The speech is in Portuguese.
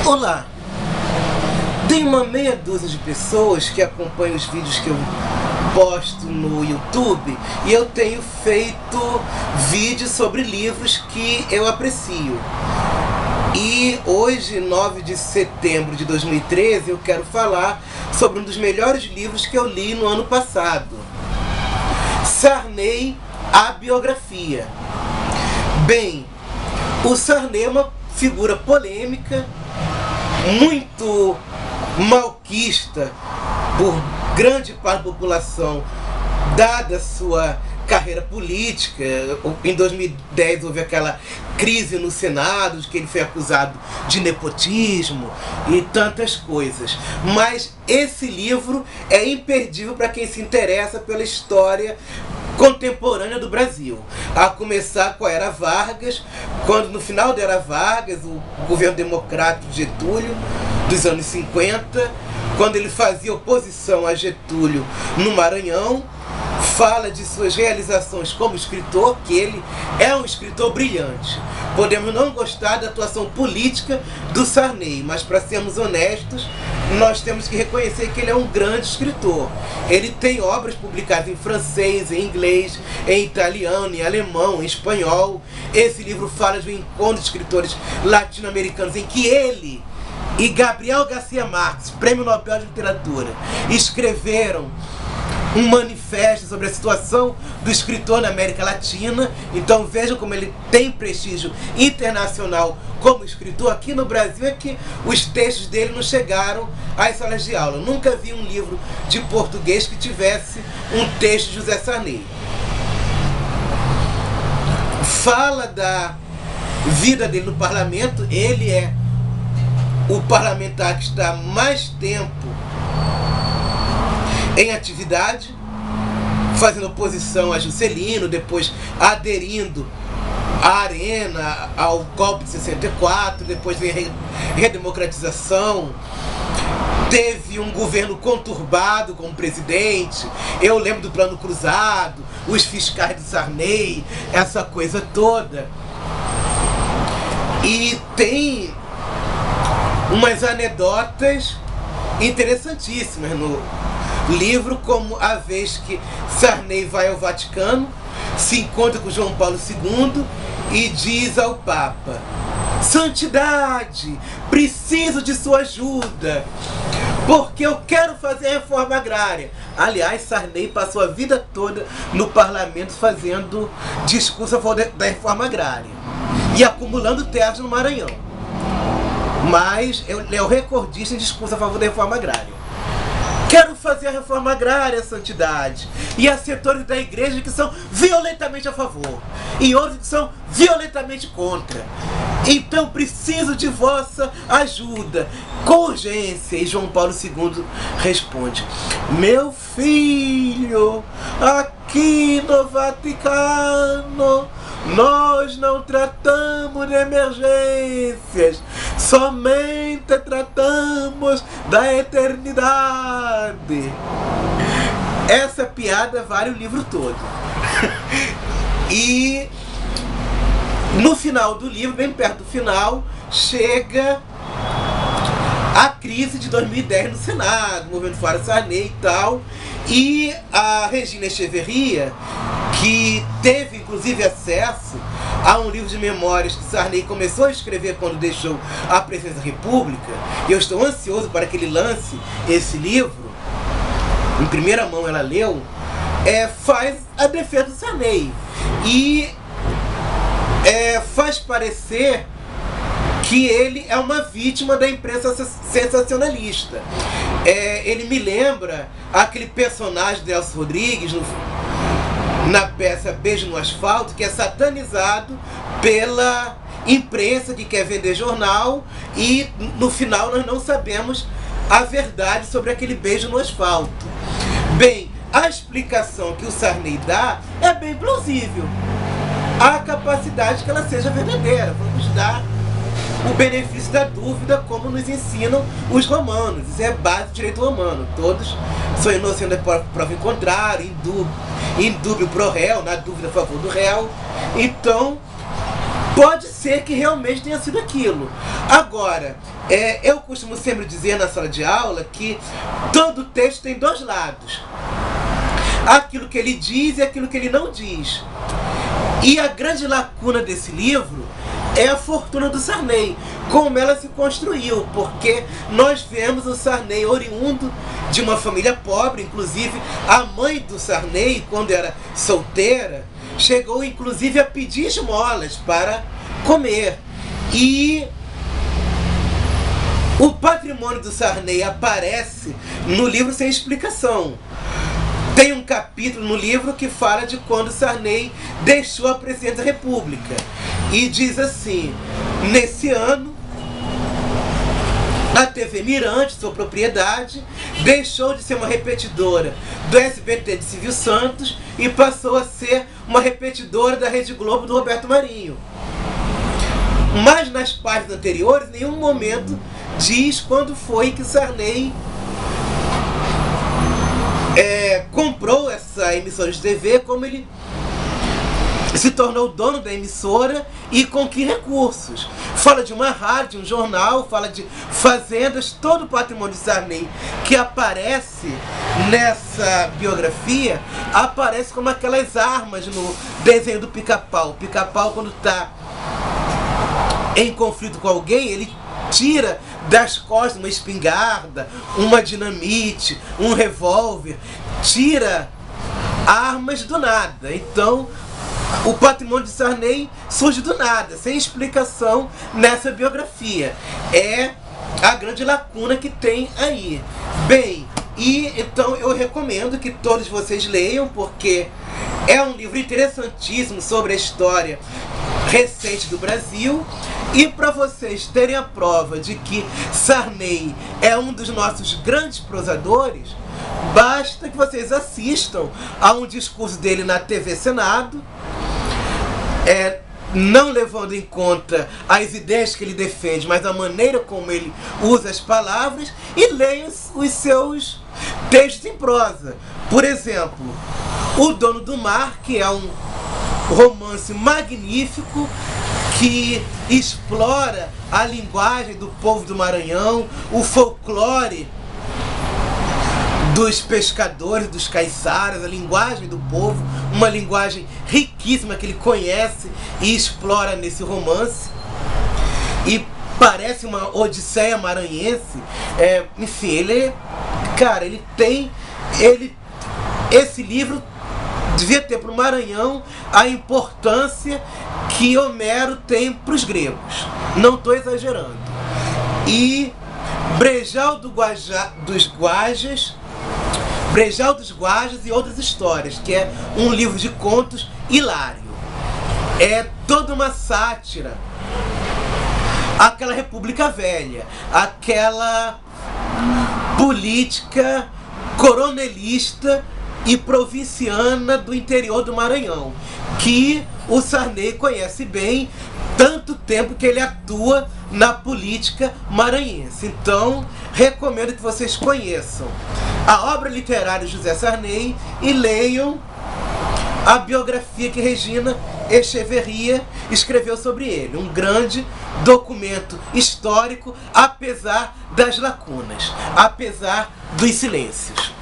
Olá! Tem uma meia dúzia de pessoas que acompanham os vídeos que eu posto no YouTube e eu tenho feito vídeos sobre livros que eu aprecio. E hoje, 9 de setembro de 2013, eu quero falar sobre um dos melhores livros que eu li no ano passado. Sarney, a biografia. Bem, o Sarney é uma figura polêmica, muito malquista por grande parte da população, dada sua carreira política. Em 2010 houve aquela crise no Senado, de que ele foi acusado de nepotismo e tantas coisas. Mas esse livro é imperdível para quem se interessa pela história contemporânea do Brasil, a começar com a Era Vargas, quando no final da Era Vargas, o governo democrático de Getúlio, dos anos 50, quando ele fazia oposição a Getúlio no Maranhão, fala de suas realizações como escritor, que ele é um escritor brilhante. Podemos não gostar da atuação política do Sarney, mas para sermos honestos, nós temos que reconhecer que ele é um grande escritor. Ele tem obras publicadas em francês, em inglês, em italiano, em alemão, em espanhol. Esse livro fala de um encontro de escritores latino-americanos em que ele e Gabriel Garcia Marques, Prêmio Nobel de Literatura, escreveram um manifesto sobre a situação do escritor na América Latina. Então vejam como ele tem prestígio internacional como escritor. Aqui no Brasil é que os textos dele não chegaram às salas de aula. Eu nunca vi um livro de português que tivesse um texto de José Sarney. Fala da vida dele no parlamento. Ele é o parlamentar que está mais tempo em atividade, fazendo oposição a Juscelino, depois aderindo à Arena, ao golpe de 64, depois vem a redemocratização. Teve um governo conturbado como presidente. Eu lembro do Plano Cruzado, os fiscais do Sarney, essa coisa toda. E tem umas anedotas interessantíssimas no livro, como a vez que Sarney vai ao Vaticano, se encontra com João Paulo II e diz ao Papa: "Santidade, preciso de sua ajuda, porque eu quero fazer a reforma agrária." Aliás, Sarney passou a vida toda no parlamento fazendo discurso a favor da reforma agrária e acumulando terras no Maranhão. Mas ele é o recordista em discurso a favor da reforma agrária. "Quero fazer a reforma agrária, santidade." E há setores da igreja que são violentamente a favor e outros que são violentamente contra. "Então preciso de vossa ajuda, com urgência." E João Paulo II responde: "Meu filho, aqui no Vaticano nós não tratamos de emergências, somente tratamos da eternidade." Essa piada vale o livro todo. E no final do livro, bem perto do final, chega a crise de 2010 no Senado, movendo fora Sarney e tal. E a Regina Echeverria, que teve inclusive acesso a um livro de memórias que Sarney começou a escrever quando deixou a presidência da República, e eu estou ansioso para que ele lance esse livro, em primeira mão ela leu, faz a defesa do Sarney e faz parecer que ele é uma vítima da imprensa sensacionalista. Ele me lembra aquele personagem de Nelson Rodrigues na peça Beijo no Asfalto, que é satanizado pela imprensa que quer vender jornal, e no final nós não sabemos a verdade sobre aquele beijo no asfalto. Bem, a explicação que o Sarney dá é bem plausível. Há capacidade que ela seja verdadeira. Vamos dar o benefício da dúvida, como nos ensinam os romanos. Isso é base do direito romano. Todos são inocentes da prova em contrário, indúbio pro réu, na dúvida a favor do réu. Então, Pode ser que realmente tenha sido aquilo. Agora, eu costumo sempre dizer na sala de aula que todo texto tem dois lados. Aquilo que ele diz e aquilo que ele não diz. E a grande lacuna desse livro é a fortuna do Sarney, como ela se construiu, porque nós vemos o Sarney oriundo de uma família pobre, inclusive a mãe do Sarney, quando era solteira, chegou inclusive a pedir esmolas para comer. E o patrimônio do Sarney aparece no livro sem explicação. Tem um capítulo no livro que fala de quando Sarney deixou a presidência da República. E diz assim: nesse ano, a TV Mirante, sua propriedade, deixou de ser uma repetidora do SBT de Silvio Santos e passou a ser uma repetidora da Rede Globo do Roberto Marinho. Mas nas páginas anteriores, em nenhum momento diz quando foi que Sarney comprou essa emissora de TV, como ele se tornou dono da emissora e com que recursos. Fala de uma rádio, um jornal, fala de fazendas, todo o patrimônio de Sarney que aparece nessa biografia, aparece como aquelas armas no desenho do Pica-Pau. O Pica-Pau, quando está em conflito com alguém, ele tira das costas uma espingarda, uma dinamite, um revólver, tira armas do nada. Então, o patrimônio de Sarney surge do nada, sem explicação nessa biografia. É a grande lacuna que tem aí. Bem, e então eu recomendo que todos vocês leiam, porque é um livro interessantíssimo sobre a história recente do Brasil. E para vocês terem a prova de que Sarney é um dos nossos grandes prosadores, basta que vocês assistam a um discurso dele na TV Senado, não levando em conta as ideias que ele defende, mas a maneira como ele usa as palavras, e leiam os seus textos em prosa. Por exemplo, O Dono do Mar, que é um romance magnífico que explora a linguagem do povo do Maranhão, o folclore dos pescadores, dos caiçaras, a linguagem do povo, uma linguagem riquíssima que ele conhece e explora nesse romance. E parece uma odisseia maranhense. Enfim, ele tem... Esse livro devia ter para o Maranhão a importância que Homero tem para os gregos. Não estou exagerando. E Brejal dos Guajas e Outras Histórias, que é um livro de contos hilário. É toda uma sátira àquela República Velha, aquela política coronelista e provinciana do interior do Maranhão, que o Sarney conhece bem, tanto tempo que ele atua na política maranhense. Então, recomendo que vocês conheçam a obra literária de José Sarney e leiam a biografia que Regina Echeverria escreveu sobre ele. Um grande documento histórico, apesar das lacunas, apesar dos silêncios.